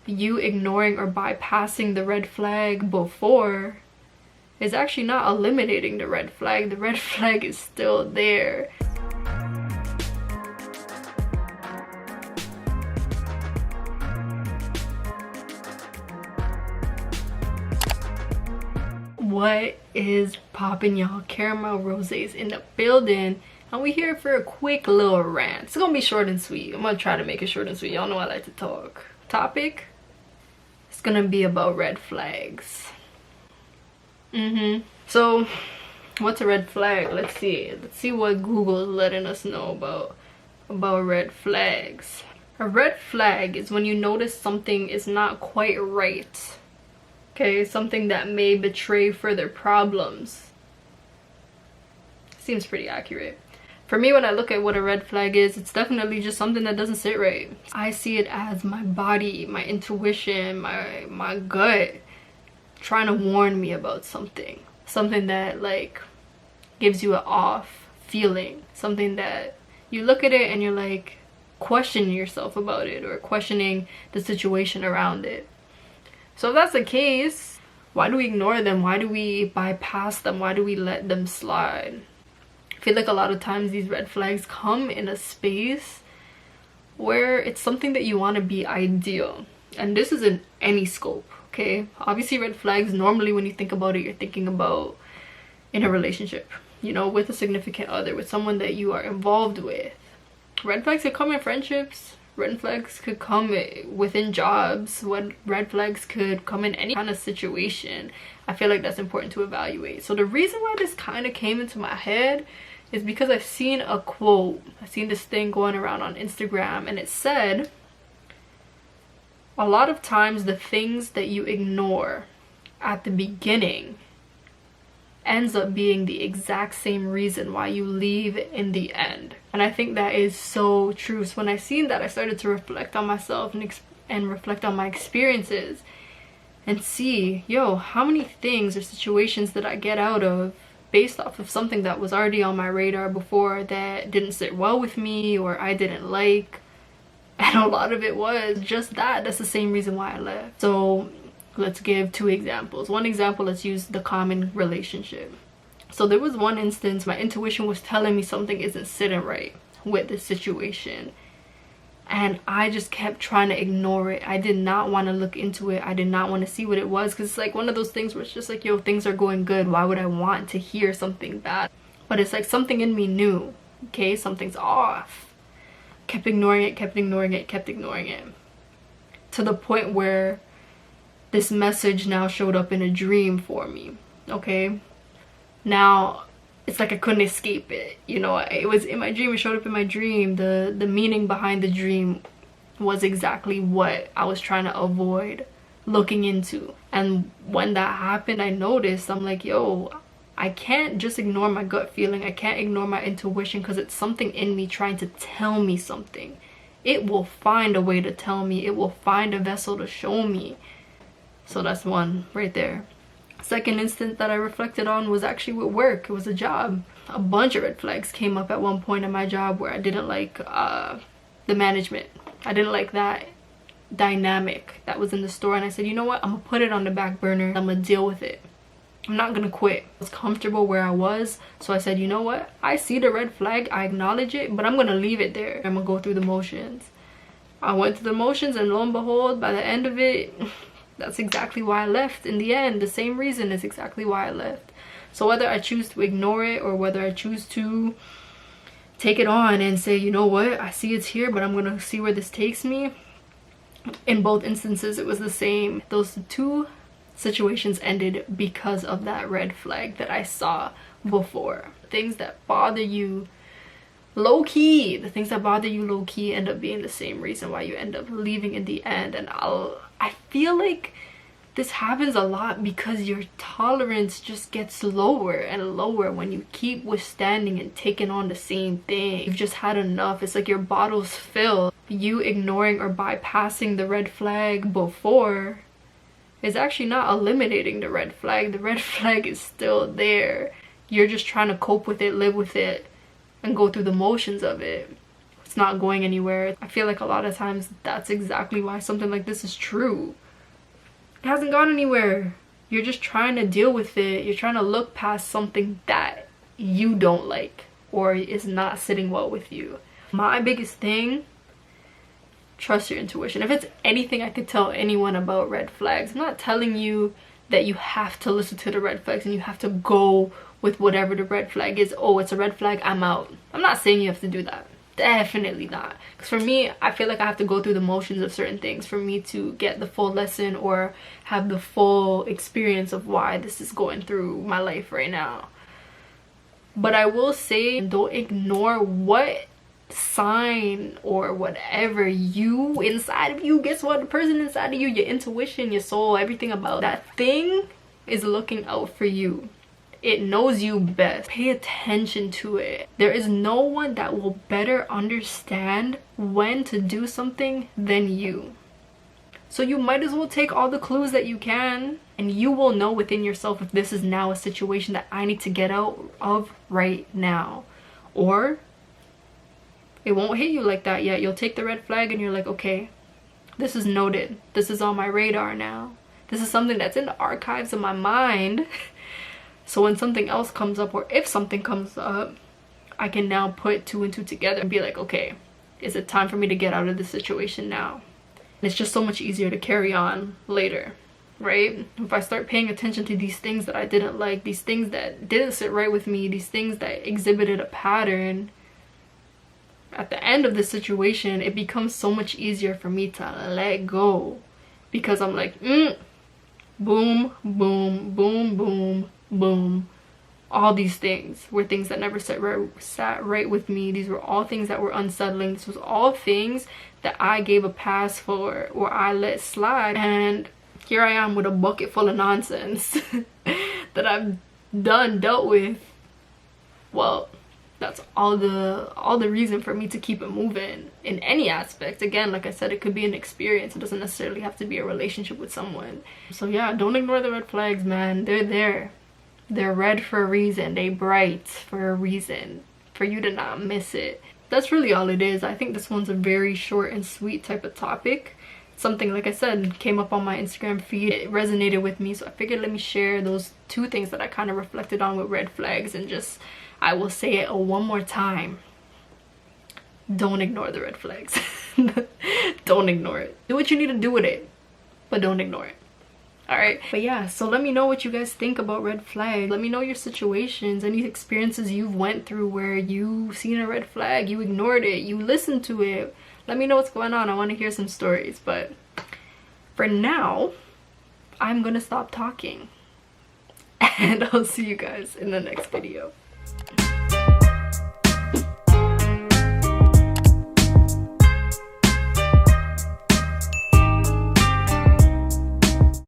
you ignoring or bypassing the red flag before is actually not eliminating the red flag. The red flag is still there. What is poppin', y'all? Caramel Rosay's in the building, and we here for a quick little rant. It's gonna be short and sweet. I'm gonna try to make it short and sweet. Y'all know I like to talk. Topic, it's gonna be about red flags. So what's a red flag? Let's see what Google is letting us know about red flags. A red flag is when you notice something is not quite right. Okay, something that may betray further problems. Seems pretty accurate. For me, when I look at what a red flag is, it's definitely just something that doesn't sit right. I see it as my body, my intuition, my gut trying to warn me about something. Something that like gives you an off feeling. Something that you look at it and you're like questioning yourself about it or questioning the situation around it. So if that's the case, why do we ignore them? Why do we bypass them? Why do we let them slide? I feel like a lot of times these red flags come in a space where it's something that you want to be ideal. And this is in any scope, okay? Obviously red flags, normally when you think about it, you're thinking about in a relationship, you know, with a significant other, with someone that you are involved with. Red flags could come in friendships. Red flags could come within jobs. Red flags could come in any kind of situation. I feel like that's important to evaluate. So the reason why this kind of came into my head is because I've seen a quote. I've seen this thing going around on Instagram, and it said, a lot of times the things that you ignore at the beginning ends up being the exact same reason why you leave in the end. And I think that is so true. So when I seen that, I started to reflect on myself and reflect on my experiences and see, yo, how many things or situations that I get out of based off of something that was already on my radar before that didn't sit well with me or I didn't like. And a lot of it was just that's the same reason why I left. So let's give two examples. One example, let's use the common relationship. So there was one instance, my intuition was telling me something isn't sitting right with this situation. And I just kept trying to ignore it. I did not want to look into it. I did not want to see what it was. Because it's like one of those things where it's just like, yo, things are going good. Why would I want to hear something bad? But it's like something in me knew, okay, something's off. Kept ignoring it, kept ignoring it, kept ignoring it. To the point where this message now showed up in a dream for me, okay? Now, it's like I couldn't escape it, you know? It was in my dream, it showed up in my dream. The meaning behind the dream was exactly what I was trying to avoid looking into. And when that happened, I noticed, I'm like, yo, I can't just ignore my gut feeling. I can't ignore my intuition because it's something in me trying to tell me something. It will find a way to tell me. It will find a vessel to show me. So that's one right there. Second instance that I reflected on was actually with work. It was a job. A bunch of red flags came up at one point in my job where I didn't like the management. I didn't like that dynamic that was in the store. And I said, you know what? I'm gonna put it on the back burner. I'm gonna deal with it. I'm not gonna quit. I was comfortable where I was. So I said, you know what? I see the red flag. I acknowledge it, but I'm gonna leave it there. I'm gonna go through the motions. I went through the motions, and lo and behold, by the end of it, that's exactly why I left. In the end, the same reason is exactly why I left. So whether I choose to ignore it or whether I choose to take it on and say, you know what, I see it's here, but I'm gonna see where this takes me. In both instances, it was the same. Those two situations ended because of that red flag that I saw before. Things that bother you low-key, the things that bother you low-key end up being the same reason why you end up leaving in the end. And I feel like this happens a lot because your tolerance just gets lower and lower when you keep withstanding and taking on the same thing. You've just had enough. It's like your bottle's filled. You ignoring or bypassing the red flag before is actually not eliminating the red flag. The red flag is still there. You're just trying to cope with it, live with it, and go through the motions of it. it's not going anywhere. I feel like a lot of times that's exactly why something like this is true. It hasn't gone anywhere. You're just trying to deal with it. You're trying to look past something that you don't like or is not sitting well with you. My biggest thing, trust your intuition. If it's anything I could tell anyone about red flags, I'm not telling you that you have to listen to the red flags and you have to go with whatever the red flag is. Oh, it's a red flag, I'm out. I'm not saying you have to do that. Definitely not. Because for me, I feel like I have to go through the motions of certain things for me to get the full lesson or have the full experience of why this is going through my life right now. But I will say, don't ignore what sign or whatever you inside of you, guess what, the person inside of you, your intuition, your soul, everything about that thing is looking out for you. It knows you best. Pay attention to it. There is no one that will better understand when to do something than you. So you might as well take all the clues that you can, and you will know within yourself if this is now a situation that I need to get out of right now. Or it won't hit you like that yet. You'll take the red flag and you're like, okay, this is noted. This is on my radar now. This is something that's in the archives of my mind. So when something else comes up, or if something comes up, I can now put 2 and 2 together and be like, okay, is it time for me to get out of this situation now? And it's just so much easier to carry on later, right? If I start paying attention to these things that I didn't like, these things that didn't sit right with me, these things that exhibited a pattern, at the end of the situation, it becomes so much easier for me to let go. Because I'm like, boom, boom, boom, boom, boom. All these things were things that never sat right with me. These were all things that were unsettling. This was all things that I gave a pass for, or I let slide. And here I am with a bucket full of nonsense that I've dealt with. Well, that's all the reason for me to keep it moving in any aspect. Again, like I said, it could be an experience. It doesn't necessarily have to be a relationship with someone. So yeah, don't ignore the red flags, man. They're there. They're red for a reason. They bright for a reason, for you to not miss it. That's really all it is. I think this one's a very short and sweet type of topic. Something, like I said, came up on my Instagram feed. It resonated with me, so I figured let me share those 2 things that I kind of reflected on with red flags. And just, I will say it one more time, don't ignore the red flags. Don't ignore it. Do what you need to do with it, but don't ignore it. All right, but yeah, so let me know what you guys think about red flags. Let me know your situations, any experiences you've went through where you seen a red flag, you ignored it, you listened to it. Let me know what's going on. I want to hear some stories. But for now, I'm gonna stop talking and I'll see you guys in the next video.